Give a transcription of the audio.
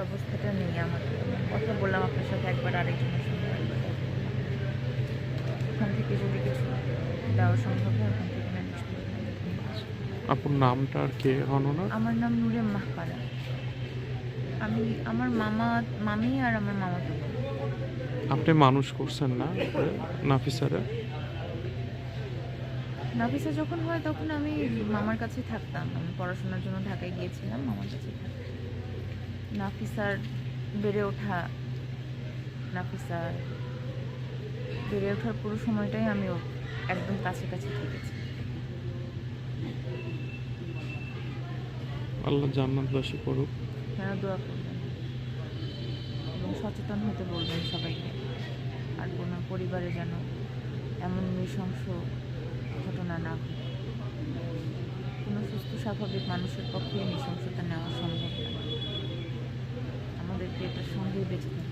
অবস্থাটা নেই আমার। কথা বললাম আপনার সাথে একবার, আরেকজনের সঙ্গে একবার। ওখান থেকে যদি কিছু দেওয়া সম্ভব হয় ওখান থেকে ম্যানেজ করে নেব। আপনার নামটা আর কে হন ওনার? আমার নাম নূরে মাহপারা। আমি আমার মামি আর আমার মামাতো বোন। আপনি মানুষ করছেন না নাফিসারে? নাফিসা যখন হয় তখন আমি মামার কাছে থাকতাম। আমি পড়াশোনার জন্য ঢাকায় গিয়েছিলাম, মামার কাছে থাকতাম। নাফিসার বেড়ে ওঠা, নাফিসার বেড়ে ওঠার পুরো সময়টাই আমি ওর একদম কাছাকাছি থেকেছি। আল্লাহ জান্নাতবাসী করুক। কেন দোয়া করবেন এবং সচেতন হতে বলবেন সবাইকে। আর কোনো পরিবারে যেন এমন নৃশংস ঘটনা না ঘটে। কোনো সুস্থ স্বাভাবিক মানুষের পক্ষে নৃশংসতা নেওয়া সম্ভব না। আমাদেরকে এটার সঙ্গেই বেঁচে থাকতে